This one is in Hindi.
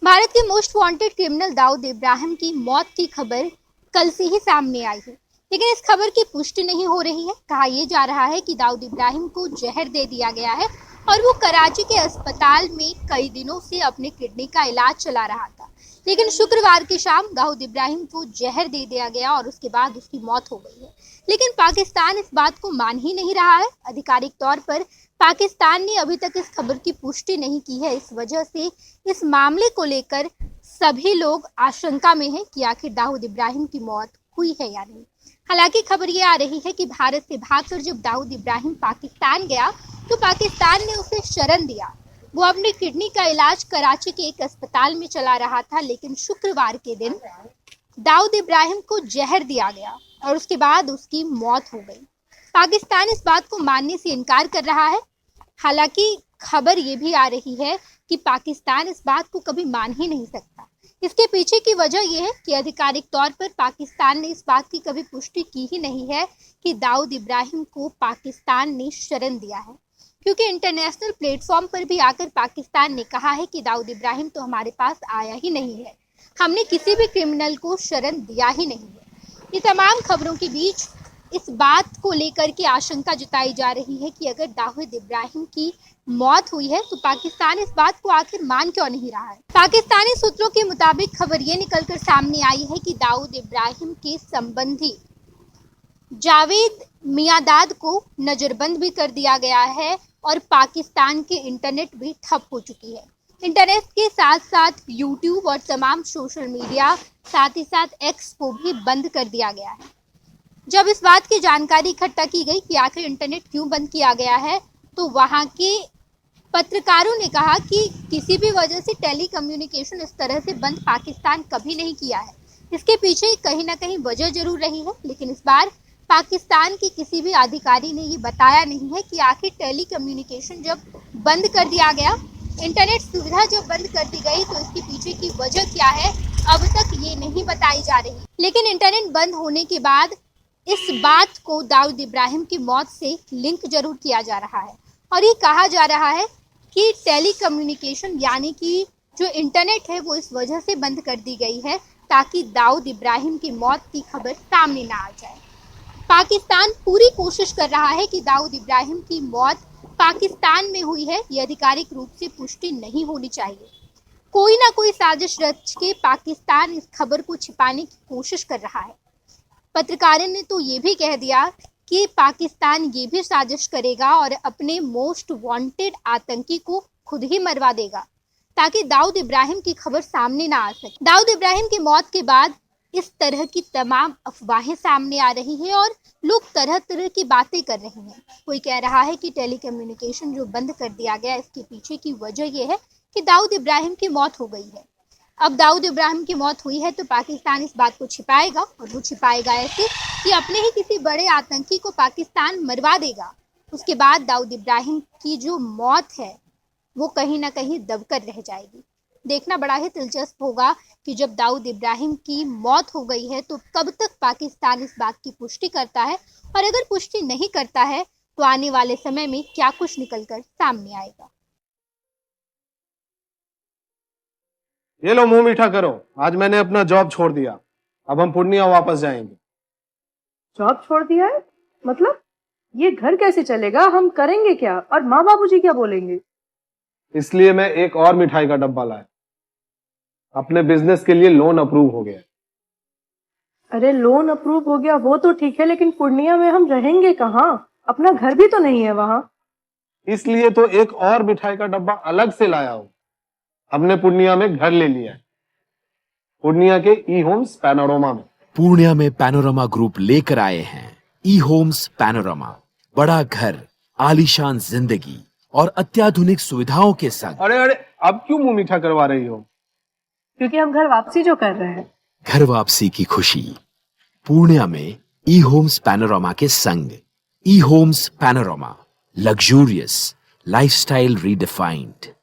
भारत के most wanted criminal Dawood Ibrahim की मौत की खबर कल से ही सामने आई है, लेकिन इस खबर की पुष्टि नहीं हो रही है। कहा यह जा रहा है कि दाऊद इब्राहिम को जहर दे दिया गया है और वो कराची के अस्पताल में कई दिनों से अपने किडनी का इलाज चला रहा था, लेकिन शुक्रवार की शाम दाऊद इब्राहिम को जहर दे दिया गया और उसके बाद उसकी मौत हो गई है। लेकिन पाकिस्तान इस बात को मान ही नहीं रहा है। आधिकारिक तौर पर पाकिस्तान ने अभी तक इस खबर की पुष्टि नहीं की है। इस वजह से इस मामले को लेकर सभी लोग आशंका में हैं कि आखिर दाऊद इब्राहिम की मौत हुई है या नहीं। हालांकि खबर ये आ रही है कि भारत से भागकर जब दाऊद इब्राहिम पाकिस्तान गया तो पाकिस्तान ने उसे शरण दिया। वो अपनी किडनी का इलाज कराची के एक अस्पताल में चला रहा था, लेकिन शुक्रवार के दिन दाऊद इब्राहिम को जहर दिया गया और उसके बाद उसकी मौत हो गई। पाकिस्तान इस बात को मानने से इनकार कर रहा है। हालांकि खबर ये भी आ रही है कि पाकिस्तान इस बात को कभी मान ही नहीं सकता। इसके पीछे की वजह यह है कि आधिकारिक तौर पर पाकिस्तान ने इस बात की कभी पुष्टि की ही नहीं है कि दाऊद इब्राहिम को पाकिस्तान ने शरण दिया है, क्योंकि इंटरनेशनल प्लेटफॉर्म पर भी आकर पाकिस्तान ने कहा है कि दाऊद इब्राहिम तो हमारे पास आया ही नहीं है, हमने किसी भी क्रिमिनल को शरण दिया ही नहीं है। ये तमाम खबरों के बीच इस बात को लेकर के आशंका जताई जा रही है कि अगर दाऊद इब्राहिम की मौत हुई है तो पाकिस्तान इस बात को आखिर मान क्यों नहीं रहा है। पाकिस्तानी सूत्रों के मुताबिक खबर ये निकलकर सामने आई है कि दाऊद इब्राहिम के संबंधी जावेद मियांदाद को नजरबंद भी कर दिया गया है और पाकिस्तान के इंटरनेट भी ठप हो चुकी है। इंटरनेट के साथ साथ यूट्यूब और तमाम सोशल मीडिया, साथ ही साथ एक्स को भी बंद कर दिया गया है। जब इस बात की जानकारी इकट्ठा की गई कि आखिर इंटरनेट क्यों बंद किया गया है, तो वहां के पत्रकारों ने कहा कि किसी भी वजह से टेली कम्युनिकेशन इस तरह से बंद पाकिस्तान कभी नहीं किया है। इसके पीछे कहीं ना कहीं वजह जरूर रही है, लेकिन इस बार पाकिस्तान के किसी भी अधिकारी ने ये बताया नहीं है कि आखिर टेली कम्युनिकेशन जब बंद कर दिया गया, इंटरनेट सुविधा जब बंद कर दी गई, तो इसके पीछे की वजह क्या है अब तक ये नहीं बताई जा रही। लेकिन इंटरनेट बंद होने के बाद इस बात को दाऊद इब्राहिम की मौत से लिंक जरूर किया जा रहा है और ये कहा जा रहा है कि टेली कम्युनिकेशन यानी कि जो इंटरनेट है वो इस वजह से बंद कर दी गई है ताकि दाऊद इब्राहिम की मौत की खबर सामने ना आ जाए। पाकिस्तान पूरी कोशिश कर रहा है कि दाऊद इब्राहिम की मौत पाकिस्तान में हुई है, ये आधिकारिक रूप से पुष्टि नहीं होनी चाहिए। कोई ना कोई साजिश रच के पाकिस्तान इस खबर को छिपाने की कोशिश कर रहा है। पत्रकारों ने तो ये भी कह दिया कि पाकिस्तान ये भी साजिश करेगा और अपने मोस्ट वांटेड आतंकी को खुद ही मरवा देगा ताकि दाऊद इब्राहिम की खबर सामने ना आ सके। दाऊद इब्राहिम की मौत के बाद इस तरह की तमाम अफवाहें सामने आ रही हैं और लोग तरह तरह की बातें कर रहे हैं। कोई कह रहा है कि टेली कम्युनिकेशन जो बंद कर दिया गया, इसके पीछे की वजह यह है कि दाऊद इब्राहिम की मौत हो गई है। अब दाऊद इब्राहिम की मौत हुई है तो पाकिस्तान इस बात को छिपाएगा और वो छिपाएगा ऐसे कि अपने ही किसी बड़े आतंकी को पाकिस्तान मरवा देगा। उसके बाद दाऊद इब्राहिम की जो मौत है वो कहीं ना कहीं दबकर रह जाएगी। देखना बड़ा ही दिलचस्प होगा कि जब दाऊद इब्राहिम की मौत हो गई है तो कब तक पाकिस्तान इस बात की पुष्टि करता है, और अगर पुष्टि नहीं करता है तो आने वाले समय में क्या कुछ निकलकर सामने आएगा। ये लो मुंह मीठा करो, आज मैंने अपना जॉब छोड़ दिया, अब हम पूर्णिया वापस जाएंगे। जॉब छोड़ दिया है? मतलब ये घर कैसे चलेगा? हम करेंगे क्या? और माँ बाबूजी क्या बोलेंगे? इसलिए मैं एक और मिठाई का डब्बा लाया। अपने बिजनेस के लिए लोन अप्रूव हो गया। अरे लोन अप्रूव हो गया वो तो ठीक है, लेकिन पूर्णिया में हम रहेंगे कहाँ? अपना घर भी तो नहीं है वहां। इसलिए तो एक और मिठाई का डब्बा अलग से लाया हूं। हमने पूर्णिया में घर ले लिया है, पूर्णिया के ई होम्स पैनोरमा में। पूर्णिया में पैनोरमा ग्रुप लेकर आए हैं ई होम्स पैनोरमा। बड़ा घर, आलीशान जिंदगी और अत्याधुनिक सुविधाओं के संग। अरे अरे, अब क्यों मुंह मीठा करवा रही हो? क्योंकि हम घर वापसी जो कर रहे हैं। घर वापसी की खुशी पूर्णिया में ई होम्स पैनोरमा के संग। E Homes Panorama, luxurious lifestyle redefined.